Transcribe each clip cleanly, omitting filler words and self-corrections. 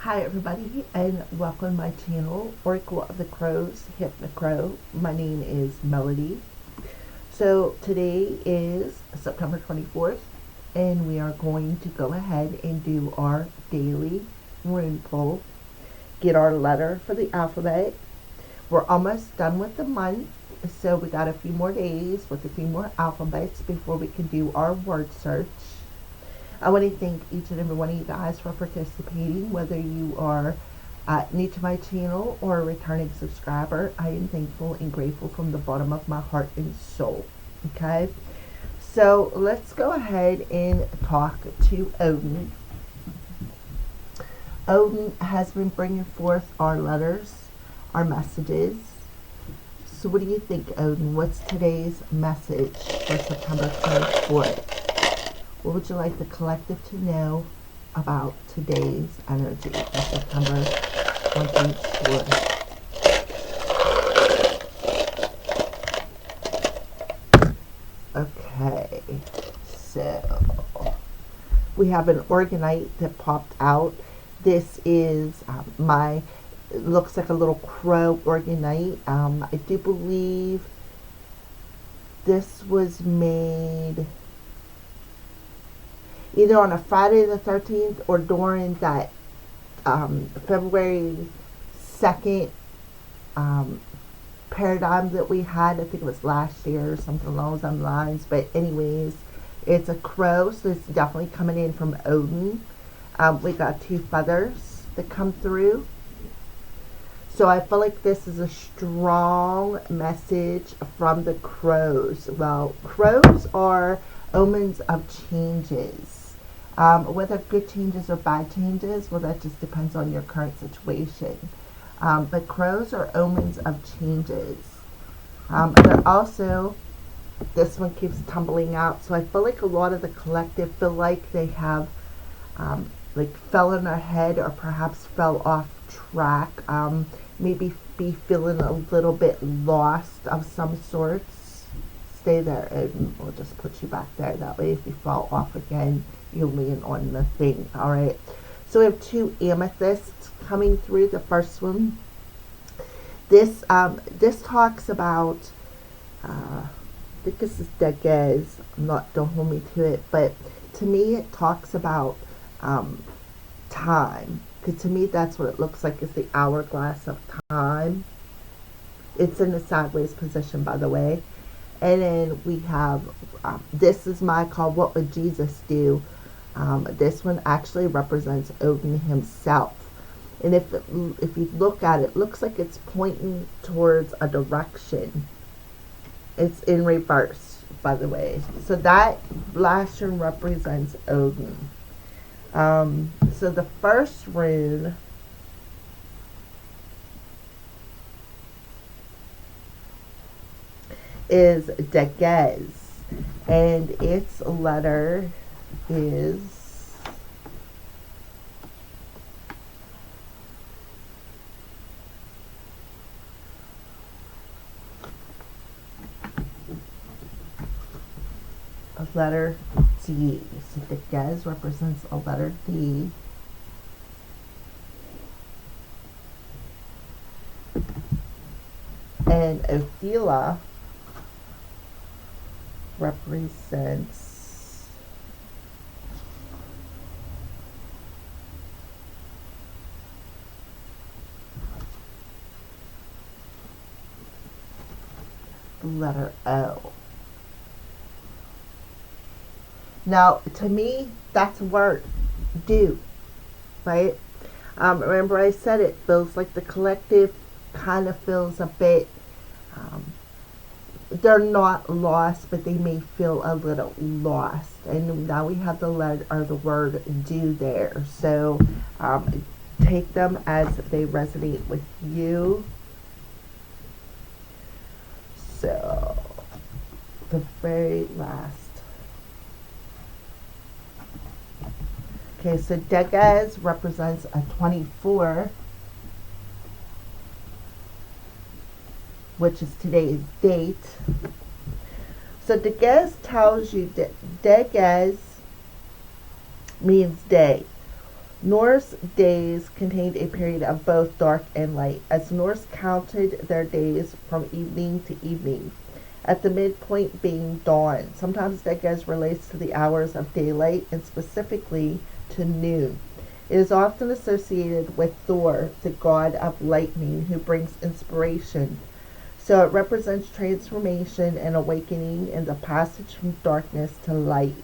Hi everybody and welcome to my channel, Oracle of the Crows, Hypnocrow. My name is Melody. So today is September 24th and we are going to go ahead and do our daily rune pull, get our letter for the alphabet. We're almost done with the month, so we got a few more days with a few more alphabets before we can do our word search. I want to thank each and every one of you guys for participating, whether you are new to my channel or a returning subscriber. I am thankful and grateful from the bottom of my heart and soul. Okay, so let's go ahead and talk to Odin. Odin has been bringing forth our letters, our messages. So what do you think, Odin? What's today's message for September 24th? What would you like the collective to know about today's energy for September 24th? Okay, so we have an Orgonite that popped out. This is it looks like a little crow Orgonite. I do believe this was made either on a Friday the 13th or during that February 2nd paradigm that we had. I think it was last year or something along those lines. But anyways, it's a crow, so it's definitely coming in from Odin. We got two feathers that come through. So I feel like this is a strong message from the crows. Well, crows are omens of changes. Whether good changes or bad changes, well, that just depends on your current situation. But crows are omens of changes. They're also, this one keeps tumbling out, so I feel like a lot of the collective feel like they have like fell on their head or perhaps fell off track. Maybe be feeling a little bit lost of some sorts. Stay there and we'll just put you back there. That way if you fall off again, you lean on the thing. All right, so we have two amethysts coming through. The first one, this talks about I think this is Degez. Don't hold me to it, but to me it talks about time, because to me that's what it looks like, is the hourglass of time. It's in the sideways position, by the way. And then we have this is my call, what would Jesus do? This one actually represents Odin himself. And if you look at it, it looks like it's pointing towards a direction. It's in reverse, by the way. So that last rune represents Odin. So the first rune is Degez, and its letter is a letter D. So Degez represents a letter D. And Othila represents the letter O. Now, to me, that's a word, do, right? Remember I said it feels like the collective kind of feels a bit, they're not lost, but they may feel a little lost. And now we have the letter or the word do there. So take them as they resonate with you. So the very last. Okay, so Degez represents a 24, which is today's date. So Degez tells you that Degez means day. Norse days contained a period of both dark and light, as Norse counted their days from evening to evening, at the midpoint being dawn. Sometimes Degez relates to the hours of daylight and specifically to noon. It is often associated with Thor, the god of lightning, who brings inspiration. So it represents transformation and awakening in the passage from darkness to light.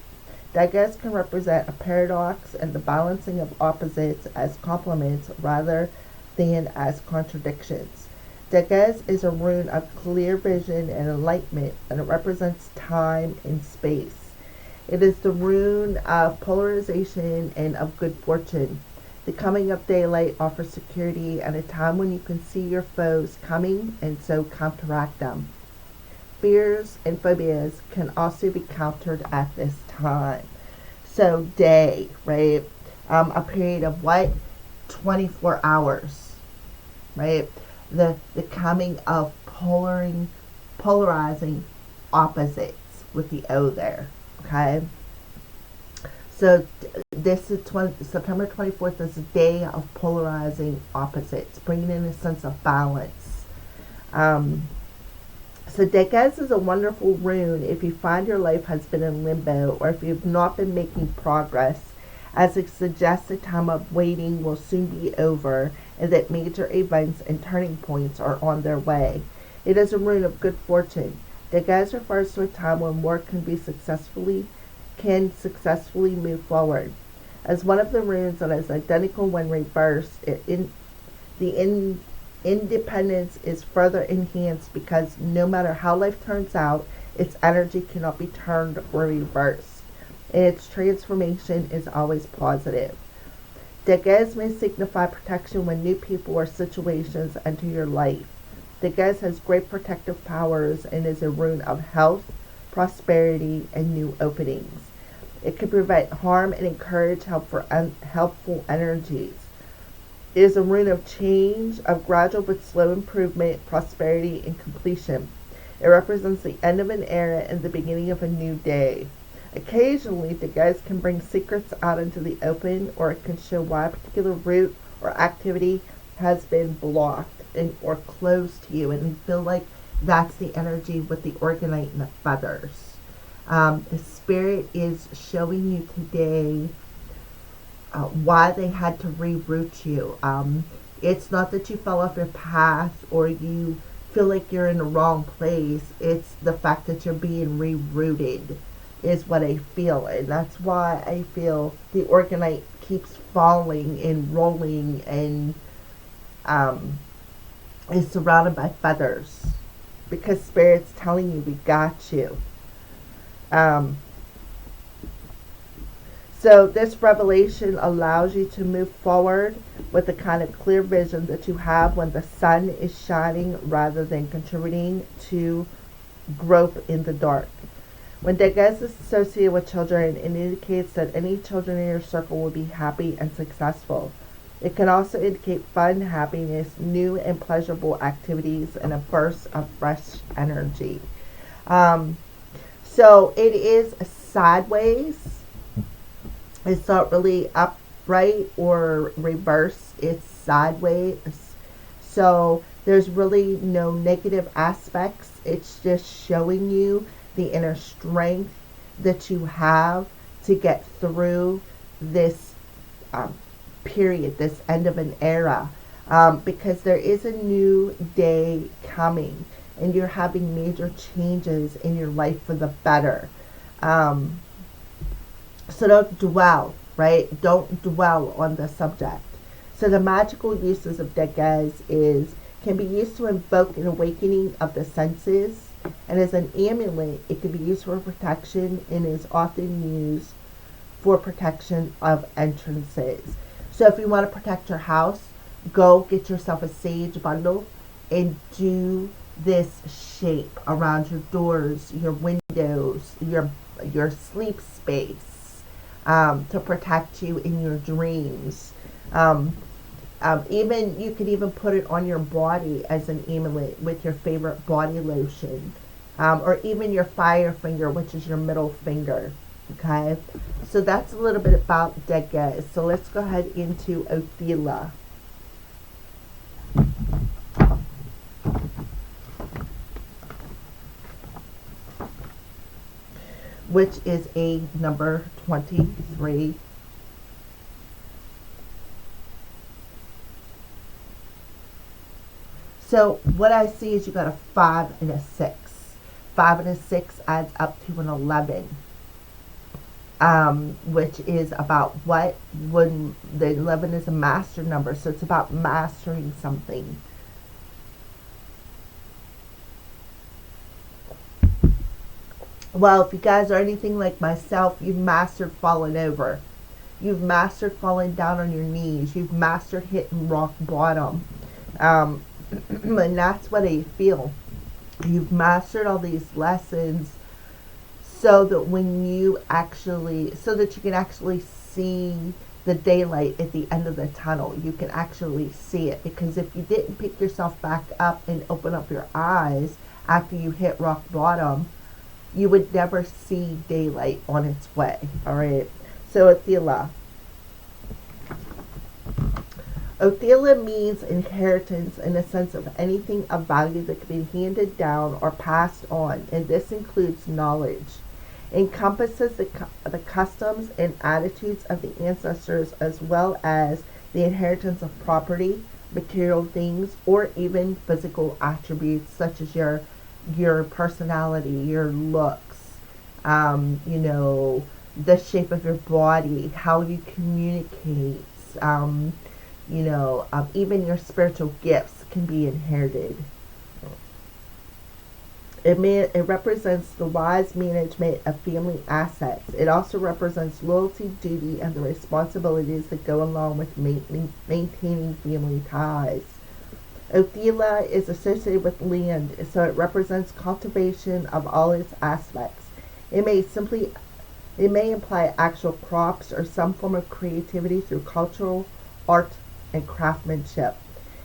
Degez can represent a paradox and the balancing of opposites as complements rather than as contradictions. Degez is a rune of clear vision and enlightenment, and it represents time and space. It is the rune of polarization and of good fortune. The coming of daylight offers security and a time when you can see your foes coming and so counteract them. Fears and phobias can also be countered at this time. So day, right? A period of what? 24 hours, right? The coming of polarizing opposites with the O there, okay? So this is September 24th is a day of polarizing opposites, bringing in a sense of balance. So Degez is a wonderful rune if you find your life has been in limbo or if you've not been making progress, as it suggests a time of waiting will soon be over and that major events and turning points are on their way. It is a rune of good fortune. Degez refers to a time when work can successfully move forward. As one of the runes that is identical when reversed, independence is further enhanced because no matter how life turns out, its energy cannot be turned or reversed, and its transformation is always positive. Degez may signify protection when new people or situations enter your life. Degez has great protective powers and is a rune of health, prosperity, and new openings. It can prevent harm and encourage helpful energies. It is a rune of change, of gradual but slow improvement, prosperity, and completion. It represents the end of an era and the beginning of a new day. Occasionally, Degez can bring secrets out into the open, or it can show why a particular route or activity has been blocked or closed to you, and you feel like that's the energy with the Orgonite and the feathers. The spirit is showing you today why they had to reroute you. It's not that you fell off your path or you feel like you're in the wrong place. It's the fact that you're being rerouted is what I feel. And that's why I feel the Orgonite keeps falling and rolling and is surrounded by feathers. Because Spirit's telling you, we got you. So this revelation allows you to move forward with the kind of clear vision that you have when the sun is shining rather than contributing to grope in the dark. When Degez is associated with children, it indicates that any children in your circle will be happy and successful. It can also indicate fun, happiness, new and pleasurable activities, and a burst of fresh energy. So it is sideways. It's not really upright or reverse. It's sideways. So there's really no negative aspects. It's just showing you the inner strength that you have to get through this period, this end of an era. Because there is a new day coming and you're having major changes in your life for the better. So don't dwell, right? Don't dwell on the subject. So the magical uses of Degez can be used to invoke an awakening of the senses, and as an amulet, it can be used for protection and is often used for protection of entrances. So if you want to protect your house, go get yourself a sage bundle and do this shape around your doors, your windows, your sleep space. To protect you in your dreams. Even you could even put it on your body as an amulet with your favorite body lotion, or even your fire finger, which is your middle finger. Okay, so that's a little bit about Deges. So let's go ahead into Othila, which is a number 23. So what I see is you got a 5 and a 6. 5 and a 6 adds up to an 11. Which is about what when the 11 is a master number, so it's about mastering something. Well, if you guys are anything like myself, you've mastered falling over. You've mastered falling down on your knees. You've mastered hitting rock bottom. And that's what I feel. You've mastered all these lessons so that so that you can actually see the daylight at the end of the tunnel. You can actually see it, because if you didn't pick yourself back up and open up your eyes after you hit rock bottom, you would never see daylight on its way. All right. So Othila. Othila means inheritance in the sense of anything of value that can be handed down or passed on, and this includes knowledge. Encompasses the customs and attitudes of the ancestors, as well as the inheritance of property, material things, or even physical attributes such as your personality, your looks, the shape of your body, how you communicate, even your spiritual gifts can be inherited. It represents the wise management of family assets. It also represents loyalty, duty, and the responsibilities that go along with maintaining family ties. Othila is associated with land, so it represents cultivation of all its aspects. It may imply actual crops or some form of creativity through cultural, art, and craftsmanship.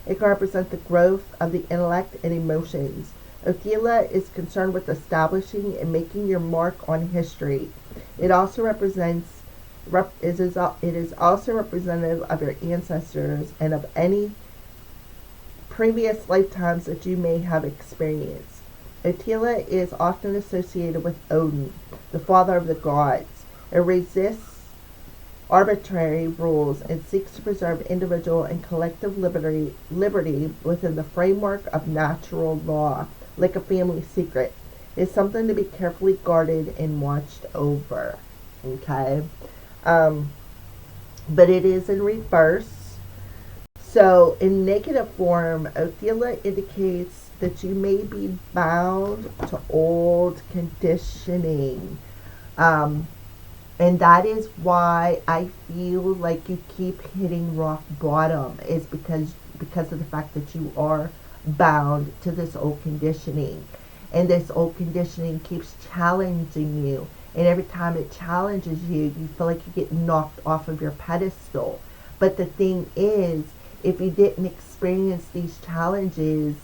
It can represent the growth of the intellect and emotions. Othila is concerned with establishing and making your mark on history. It also it is also representative of your ancestors and of any previous lifetimes that you may have experienced. Othila is often associated with Odin, the father of the gods. It resists arbitrary rules and seeks to preserve individual and collective liberty within the framework of natural law, like a family secret. It's something to be carefully guarded and watched over. Okay? But it is in reverse. So in negative form, Othila indicates that you may be bound to old conditioning. And that is why I feel like you keep hitting rock bottom, is because of the fact that you are bound to this old conditioning. And this old conditioning keeps challenging you. And every time it challenges you, you feel like you get knocked off of your pedestal. But the thing is, if you didn't experience these challenges,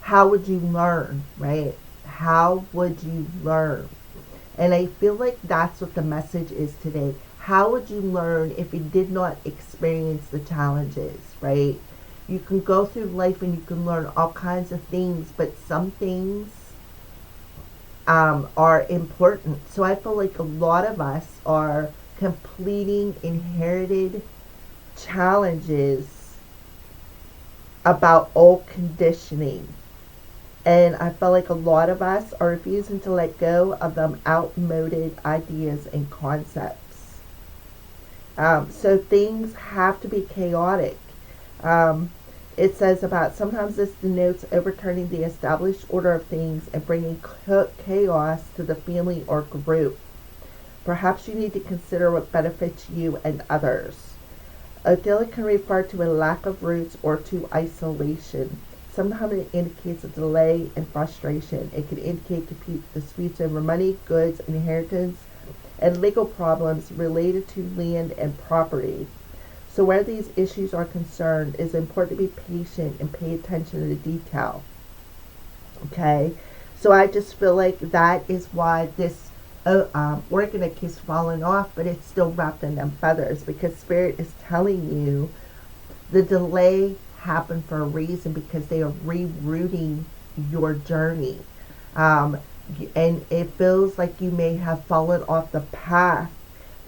how would you learn, right? How would you learn? And I feel like that's what the message is today. How would you learn if you did not experience the challenges, right? You can go through life and you can learn all kinds of things, but some things are important. So I feel like a lot of us are completing inherited challenges about old conditioning. And I feel like a lot of us are refusing to let go of them outmoded ideas and concepts. So things have to be chaotic. It says about sometimes this denotes overturning the established order of things and bringing chaos to the family or group. Perhaps you need to consider what benefits you and others. Othila can refer to a lack of roots or to isolation. Sometimes it indicates a delay and frustration. It can indicate disputes over money, goods, inheritance, and legal problems related to land and property. So where these issues are concerned, it's important to be patient and pay attention to the detail. Okay? So I just feel like that is why this organic is falling off, but it's still wrapped in them feathers, because Spirit is telling you the delay happened for a reason, because they are rerouting your journey. And it feels like you may have fallen off the path,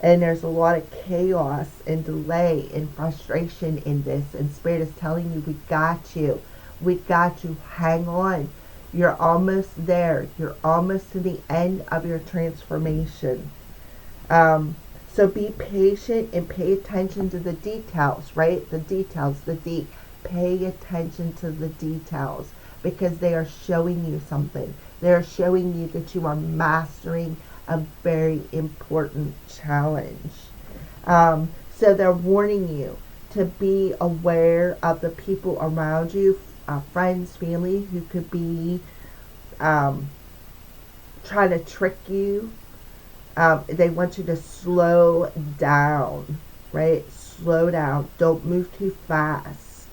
and there's a lot of chaos and delay and frustration in this, and Spirit is telling you, we got you. We got you. Hang on. You're almost there. You're almost to the end of your transformation. So be patient and pay attention to the details, right? The details, pay attention to the details, because they are showing you something. They're showing you that you are mastering a very important challenge. So they're warning you to be aware of the people around you, friends, family, who could be trying to trick you. They want you to slow down, right? Slow down. Don't move too fast.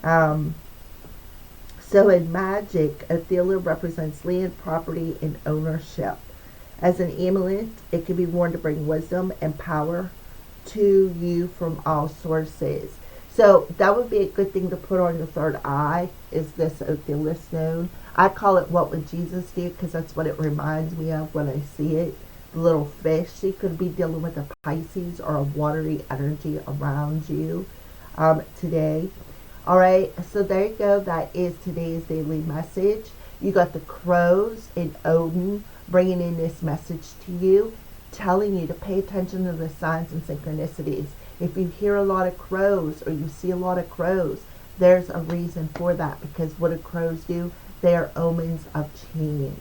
So in magic, Othella represents land, property, and ownership. As an amulet, it can be worn to bring wisdom and power to you from all sources. So that would be a good thing to put on your third eye, is this Othella stone. I call it What Would Jesus Do, because that's what it reminds me of when I see it. The little fish. So you could be dealing with a Pisces or a watery energy around you today. All right, so there you go. That is today's daily message. You got the crows and Odin bringing in this message to you, telling you to pay attention to the signs and synchronicities. If you hear a lot of crows or you see a lot of crows, there's a reason for that, because what do crows do? They are omens of change.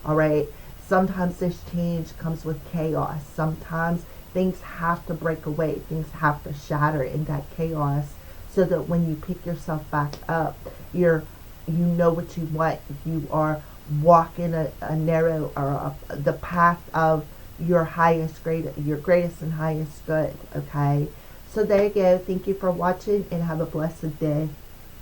All right. Sometimes this change comes with chaos. Sometimes things have to break away. Things have to shatter in that chaos, so that when you pick yourself back up, you know what you want. You are walking a narrow, or the path of your greatest and highest good. Okay. So there you go. Thank you for watching, and have a blessed day.